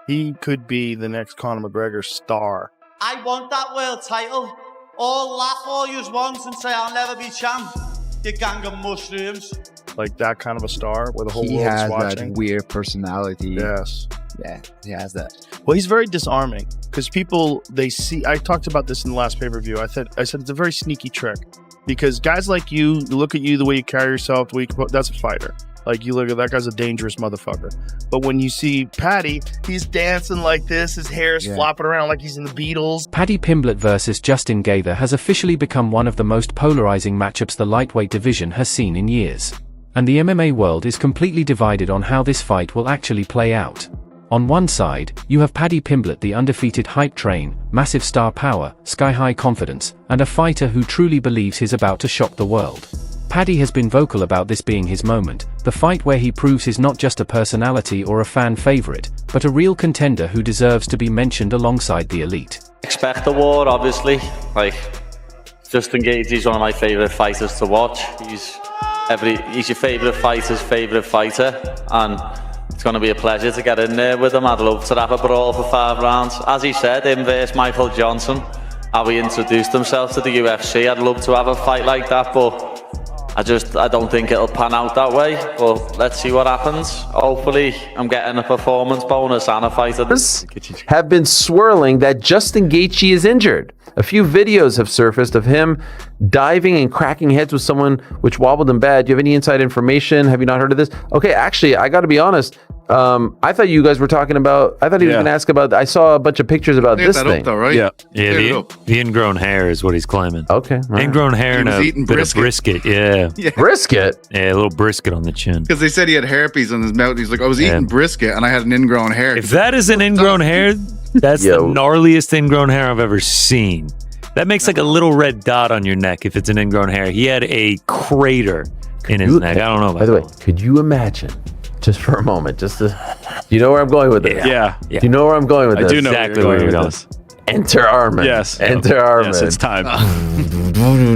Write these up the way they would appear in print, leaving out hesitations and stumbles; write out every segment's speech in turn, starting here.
He could be the next Conor McGregor star. I want that world title. All laugh all you want and say I'll never be champ. You gang of mushrooms. Like that kind of a star where the whole He world's has watching. that weird personality. Yes. Yeah, he has that. Well, he's very disarming because people, they see, I talked about this in the last pay-per-view. I said it's a very sneaky trick because guys like you look at you, the way you carry yourself, the way you, that's a fighter. Like, you look at that guy's a dangerous motherfucker. But when you see Paddy, he's dancing like this. His hair is flopping around like he's in the Beatles. Paddy Pimblett versus Justin Gaethje has officially become one of the most polarizing matchups the lightweight division has seen in years. And the MMA world is completely divided on how this fight will actually play out. On one side, you have Paddy Pimblett, the undefeated hype train, massive star power, sky-high confidence, and a fighter who truly believes he's about to shock the world. Paddy has been vocal about this being his moment, the fight where he proves he's not just a personality or a fan favorite, but a real contender who deserves to be mentioned alongside the elite. Expect the war, obviously. Like, Justin Gaethje is one of my favourite fighters to watch. He's your favourite fighter's favourite fighter, and it's going to be a pleasure to get in there with him. I'd love to have a brawl for 5 rounds. As he said, him versus Michael Johnson, how he introduced himself to the UFC. I'd love to have a fight like that, but I don't think it'll pan out that way, but let's see what happens. Hopefully, I'm getting a performance bonus and a fight. Have been swirling that Justin Gaethje is injured. A few videos have surfaced of him diving and cracking heads with someone which wobbled him bad. Do you have any inside information? Have you not heard of this? Okay, actually, I got to be honest. I thought you guys were talking about, I thought he was going to ask about, I saw a bunch of pictures about this thing. Though, right? Yeah, the ingrown hair is what he's claiming. Okay. Right. Ingrown hair and a bit of brisket. Yeah. Brisket? Yeah, a little brisket on the chin. Because they said he had herpes on his mouth. He's like, I was eating brisket and I had an ingrown hair. If that is an ingrown hair, that's the gnarliest ingrown hair I've ever seen. That makes like a little red dot on your neck if it's an ingrown hair. He had a crater in his neck. I don't know about By the way, could you imagine, just for a moment, do you know where I'm going with this? Yeah. Do you know where I'm going with this? I do know exactly where you're going. Enter Armin. Yes. Enter Armin. Yes, it's time.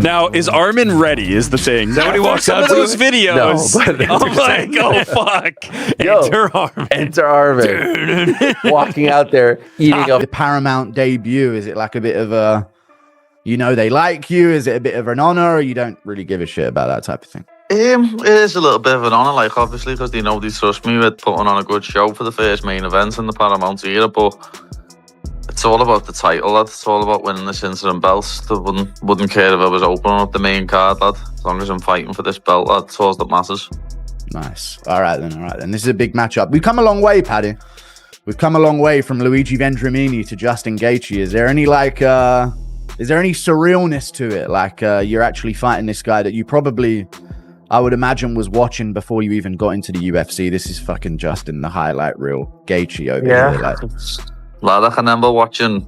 Now, is Armin ready is the thing. Now when he walks out to those videos, I'm like, oh, fuck. Enter Armin. Enter Armin. Walking out there, eating The Paramount debut, is it like a bit of a, you know, they like you? Is it a bit of an honor, or you don't really give a shit about that type of thing? It is a little bit of an honour, like, obviously, because they know they trust me with putting on a good show for the first main event in the Paramount era, but it's all about the title, lad. It's all about winning this interim belt. They wouldn't care if I was opening up the main card, lad. As long as I'm fighting for this belt, lad, it's all that matters. Nice. All right then. This is a big matchup. We've come a long way, Paddy. We've come a long way from Luigi Vendramini to Justin Gaethje. Is there any surrealness to it? Like you're actually fighting this guy that you probably, I would imagine, was watching before you even got into the UFC. This is fucking Justin, the highlight reel Gaethje over here. Like, lad, I can remember watching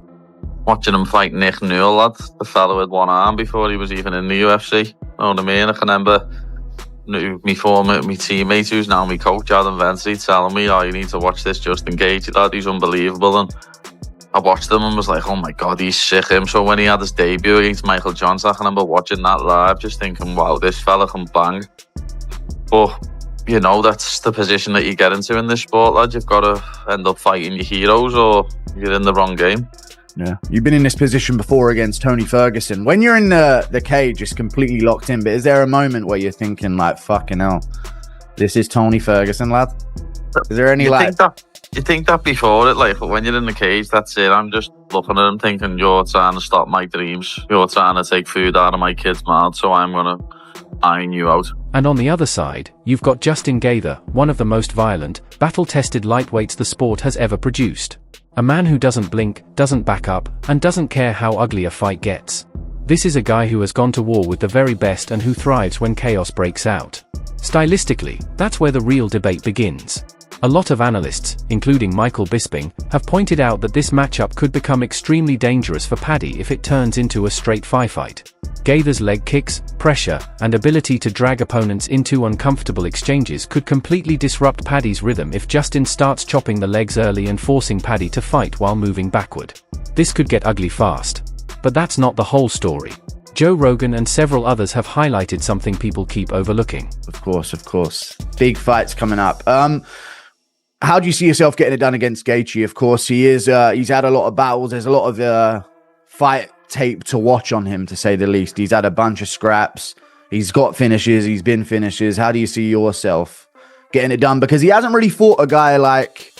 him fight Nick Newell, lad, the fellow with one arm, before he was even in the UFC. You know what I mean? I can remember my teammate, who's now my coach, Adam Vensey, telling me, you need to watch this Justin Gaethje, lad, he's unbelievable. And I watched him and was like, oh my God, he's sick. So when he had his debut against Michael Johnson, I can remember watching that live, just thinking, wow, this fella can bang. But, you know, that's the position that you get into in this sport, lad. You've got to end up fighting your heroes or you're in the wrong game. Yeah, you've been in this position before against Tony Ferguson. When you're in the cage, it's completely locked in. But is there a moment where you're thinking, like, fucking hell, this is Tony Ferguson, lad? Is there any You think that before it, like, but when you're in the cage, that's it. I'm just looking at him thinking, you're trying to stop my dreams. You're trying to take food out of my kid's mouth, so I'm going to iron you out. And on the other side, you've got Justin Gaethje, one of the most violent, battle-tested lightweights the sport has ever produced. A man who doesn't blink, doesn't back up, and doesn't care how ugly a fight gets. This is a guy who has gone to war with the very best and who thrives when chaos breaks out. Stylistically, that's where the real debate begins. A lot of analysts, including Michael Bisping, have pointed out that this matchup could become extremely dangerous for Paddy if it turns into a straight fight. Gaethje's leg kicks, pressure, and ability to drag opponents into uncomfortable exchanges could completely disrupt Paddy's rhythm if Justin starts chopping the legs early and forcing Paddy to fight while moving backward. This could get ugly fast. But that's not the whole story. Joe Rogan and several others have highlighted something people keep overlooking. Of course. Big fights coming up. how do you see yourself getting it done against Gaethje? Of course, he's had a lot of battles. There's a lot of fight tape to watch on him, to say the least. He's had a bunch of scraps. He's got finishes. He's been finishes. How do you see yourself getting it done? Because he hasn't really fought a guy like,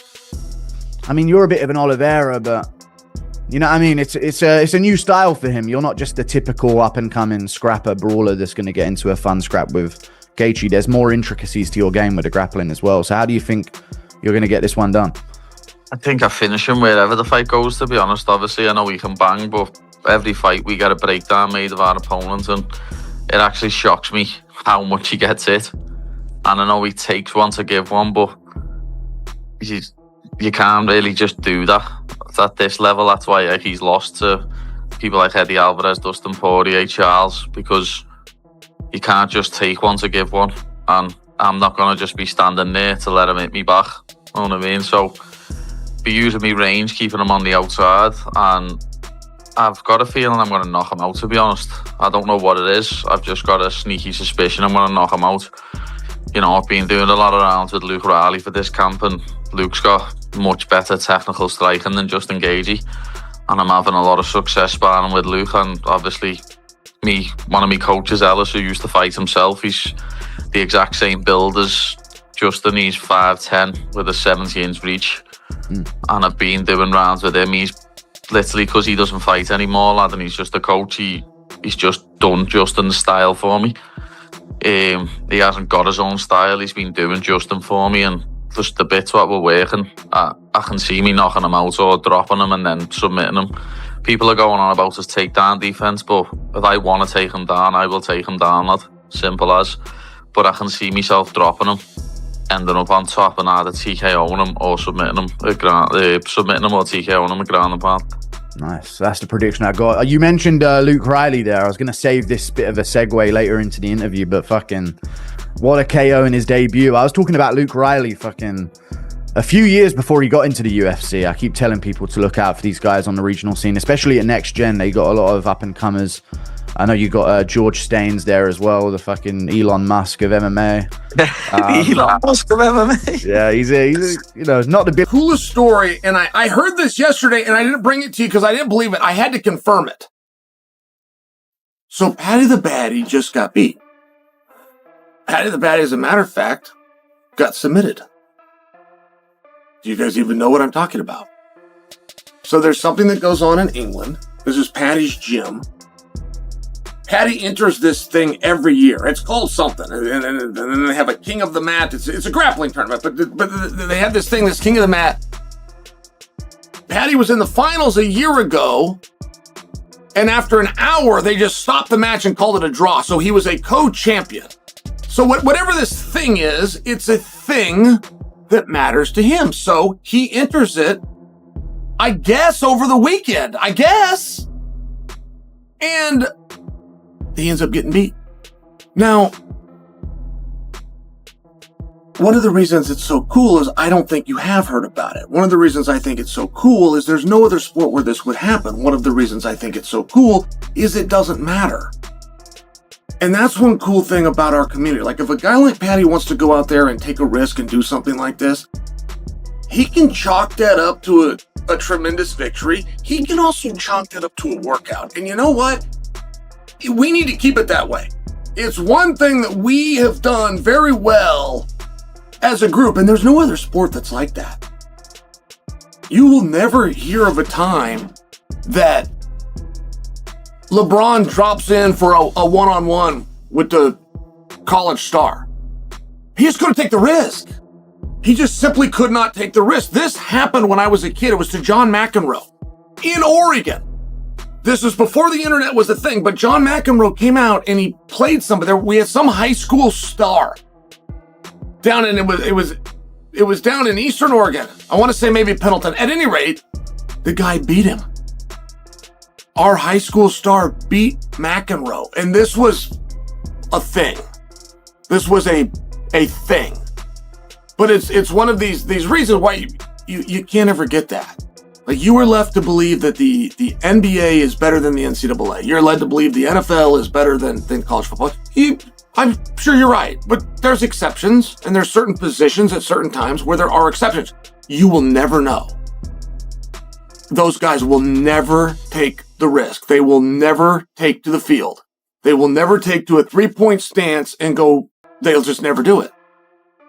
I mean, you're a bit of an Oliveira, but you know what I mean? It's a new style for him. You're not just the typical up-and-coming scrapper brawler that's going to get into a fun scrap with Gaethje. There's more intricacies to your game with the grappling as well. So how do you think you're going to get this one done? I think I finish him wherever the fight goes, to be honest. Obviously, I know we can bang, but every fight we get a breakdown made of our opponent, and it actually shocks me how much he gets hit. And I know he takes one to give one, but you can't really just do that at this level. That's why he's lost to people like Eddie Alvarez, Dustin Poirier, Charles, because you can't just take one to give one. And I'm not going to just be standing there to let him hit me back. You know what I mean? So be using me range, keeping him on the outside, and I've got a feeling I'm going to knock him out, to be honest. I don't know what it is. I've just got a sneaky suspicion I'm going to knock him out. You know, I've been doing a lot of rounds with Luke Riley for this camp, and Luke's got much better technical striking than Justin Gaethje, and I'm having a lot of success sparring with Luke. And obviously one of my coaches, Ellis, who used to fight himself, he's the exact same build as Justin. He's 5'10" with a 70-inch reach, and I've been doing rounds with him. He's literally, because he doesn't fight anymore, lad, and he's just a coach, he's just done Justin's style for me. He hasn't got his own style. He's been doing Justin for me, and just the bits what we're working, I can see me knocking him out or dropping him and then submitting him. People are going on about his takedown defense, but if I want to take him down, I will take him down, lad. Simple as. But I can see myself dropping him, ending up on top, and either TKOing him or submitting him, submitting him or TKOing him a ground and pound. Nice. That's the prediction I got. You mentioned Luke Riley there. I was going to save this bit of a segue later into the interview, but fucking what a KO in his debut. I was talking about Luke Riley fucking a few years before he got into the UFC. I keep telling people to look out for these guys on the regional scene, especially at Next Gen. They got a lot of up-and-comers. I know you got George Staines there as well, the fucking Elon Musk of MMA. Elon Musk of MMA. Yeah, he's you know, not the big coolest story, and I heard this yesterday, and I didn't bring it to you because I didn't believe it. I had to confirm it. So Paddy the Baddy just got beat. Paddy the Baddy, as a matter of fact, got submitted. Do you guys even know what I'm talking about? So there's something that goes on in England. This is Paddy's gym. Paddy enters this thing every year. It's called something. And then they have a King of the Mat. It's a grappling tournament, but they have this thing, this King of the Mat. Paddy was in the finals a year ago, and after an hour, they just stopped the match and called it a draw. So he was a co-champion. So whatever this thing is, it's a thing that matters to him. So he enters it, I guess, over the weekend. I guess. And he ends up getting beat. Now, one of the reasons it's so cool is I don't think you have heard about it. One of the reasons I think it's so cool is there's no other sport where this would happen. One of the reasons I think it's so cool is it doesn't matter. And that's one cool thing about our community. Like, if a guy like Paddy wants to go out there and take a risk and do something like this, he can chalk that up to a tremendous victory. He can also chalk that up to a workout. And you know what? We need to keep it that way. It's one thing that we have done very well as a group, and there's no other sport that's like that. You will never hear of a time that LeBron drops in for a one-on-one with the college star. He's going to take the risk. He just simply could not take the risk. This happened when I was a kid. It was to John McEnroe in Oregon. This was before the internet was a thing, but John McEnroe came out and he played somebody. We had some high school star down in, it was down in Eastern Oregon. I want to say maybe Pendleton. At any rate, the guy beat him. Our high school star beat McEnroe, and this was a thing. This was a thing. But it's one of these reasons why you can't ever get that. Like, you are left to believe that the NBA is better than the NCAA. You're led to believe the NFL is better than college football. I'm sure you're right, but there's exceptions, and there's certain positions at certain times where there are exceptions. You will never know. Those guys will never take the risk. They will never take to the field. They will never take to a three-point stance and go, they'll just never do it.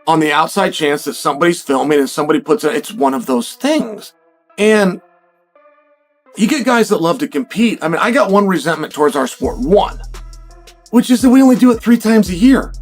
On the outside chance that somebody's filming and somebody puts it, it's one of those things. And you get guys that love to compete. I mean, I got one resentment towards our sport. One. Which is that we only do it 3 times a year.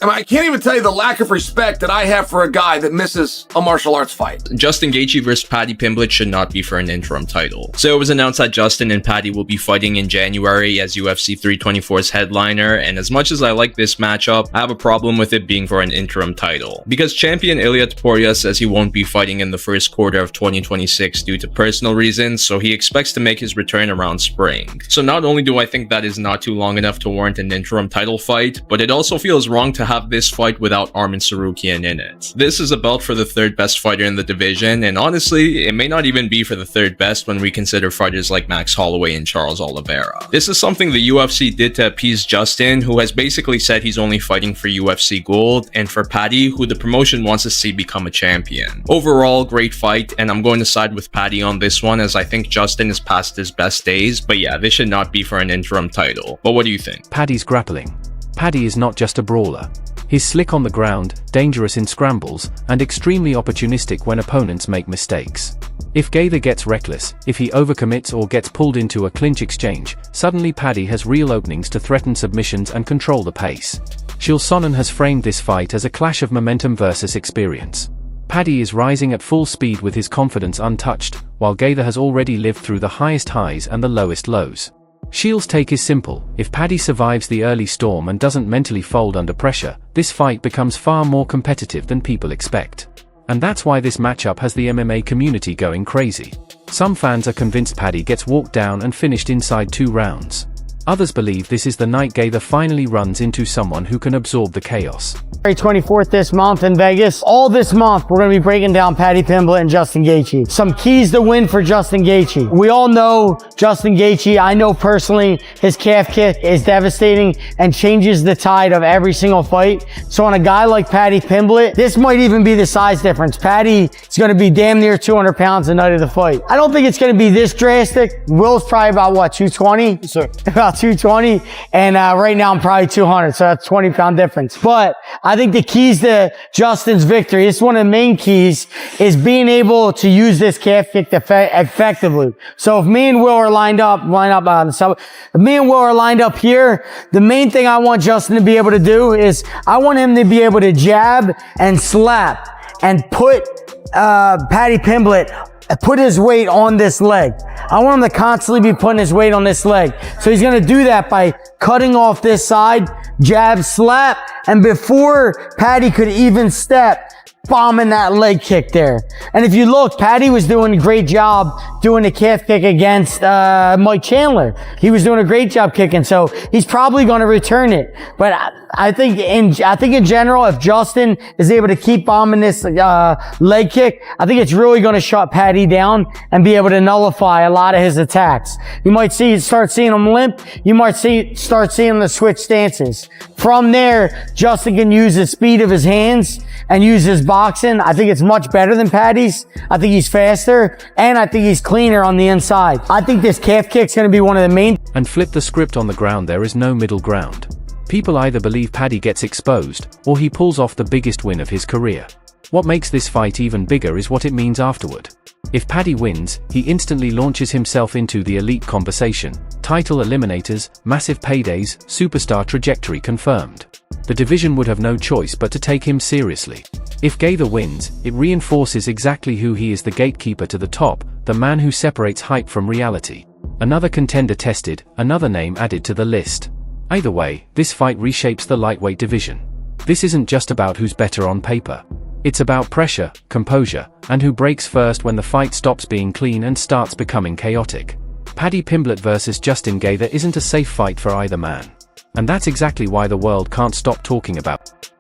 I mean, I can't even tell you the lack of respect that I have for a guy that misses a martial arts fight. Justin Gaethje versus Paddy Pimblett should not be for an interim title. So it was announced that Justin and Paddy will be fighting in January as UFC 324's headliner, and as much as I like this matchup, I have a problem with it being for an interim title. Because champion Ilia Topuria says he won't be fighting in the first quarter of 2026 due to personal reasons, so he expects to make his return around spring. So not only do I think that is not too long enough to warrant an interim title fight, but it also feels wrong to have this fight without Arman Tsarukyan in it. This is a belt for the 3rd best fighter in the division, and honestly, it may not even be for the 3rd best when we consider fighters like Max Holloway and Charles Oliveira. This is something the UFC did to appease Justin, who has basically said he's only fighting for UFC gold, and for Paddy, who the promotion wants to see become a champion. Overall, great fight, and I'm going to side with Paddy on this one as I think Justin is past his best days, but yeah, this should not be for an interim title. But what do you think? Paddy's grappling. Paddy is not just a brawler. He's slick on the ground, dangerous in scrambles, and extremely opportunistic when opponents make mistakes. If Gaethje gets reckless, if he overcommits or gets pulled into a clinch exchange, suddenly Paddy has real openings to threaten submissions and control the pace. Chael Sonnen has framed this fight as a clash of momentum versus experience. Paddy is rising at full speed with his confidence untouched, while Gaethje has already lived through the highest highs and the lowest lows. Chael's take is simple: if Paddy survives the early storm and doesn't mentally fold under pressure, this fight becomes far more competitive than people expect. And that's why this matchup has the MMA community going crazy. Some fans are convinced Paddy gets walked down and finished inside 2 rounds. Others believe this is the night Gaethje finally runs into someone who can absorb the chaos. February 24th this month in Vegas. All this month, we're going to be breaking down Paddy Pimblett and Justin Gaethje. Some keys to win for Justin Gaethje. We all know Justin Gaethje. I know personally his calf kick is devastating and changes the tide of every single fight. So on a guy like Paddy Pimblett, this might even be the size difference. Paddy is going to be damn near 200 pounds the night of the fight. I don't think it's going to be this drastic. Will's probably about, what, 220? Sir. About 220. And right now I'm probably 200. So that's 20-pound difference. But I think the keys to Justin's victory, it's one of the main keys, is being able to use this calf kick effectively. So if me and Will are lined up here, the main thing I want Justin to be able to do is I want him to be able to jab and slap and put Paddy Pimblett, put his weight on this leg. I want him to constantly be putting his weight on this leg. So he's going to do that by cutting off this side, jab, slap, and before Paddy could even step, bombing that leg kick there. And if you look, Paddy was doing a great job doing the calf kick against Mike Chandler. He was doing a great job kicking, so he's probably going to return it. But I think in general, if Justin is able to keep bombing this leg kick, I think it's really going to shut Paddy down and be able to nullify a lot of his attacks. You might start seeing him limp. You might start seeing him switch stances. From there, Justin can use the speed of his hands and use his boxing. I think it's much better than Paddy's. I think he's faster, and I think he's cleaner on the inside. I think this calf kick's going to be one of the main. And flip the script on the ground, there is no middle ground. People either believe Paddy gets exposed, or he pulls off the biggest win of his career. What makes this fight even bigger is what it means afterward. If Paddy wins, he instantly launches himself into the elite conversation. Title eliminators, massive paydays, superstar trajectory confirmed. The division would have no choice but to take him seriously. If Gaethje wins, it reinforces exactly who he is: the gatekeeper to the top, the man who separates hype from reality. Another contender tested, another name added to the list. Either way, this fight reshapes the lightweight division. This isn't just about who's better on paper. It's about pressure, composure, and who breaks first when the fight stops being clean and starts becoming chaotic. Paddy Pimblett versus Justin Gaethje isn't a safe fight for either man. And that's exactly why the world can't stop talking about it.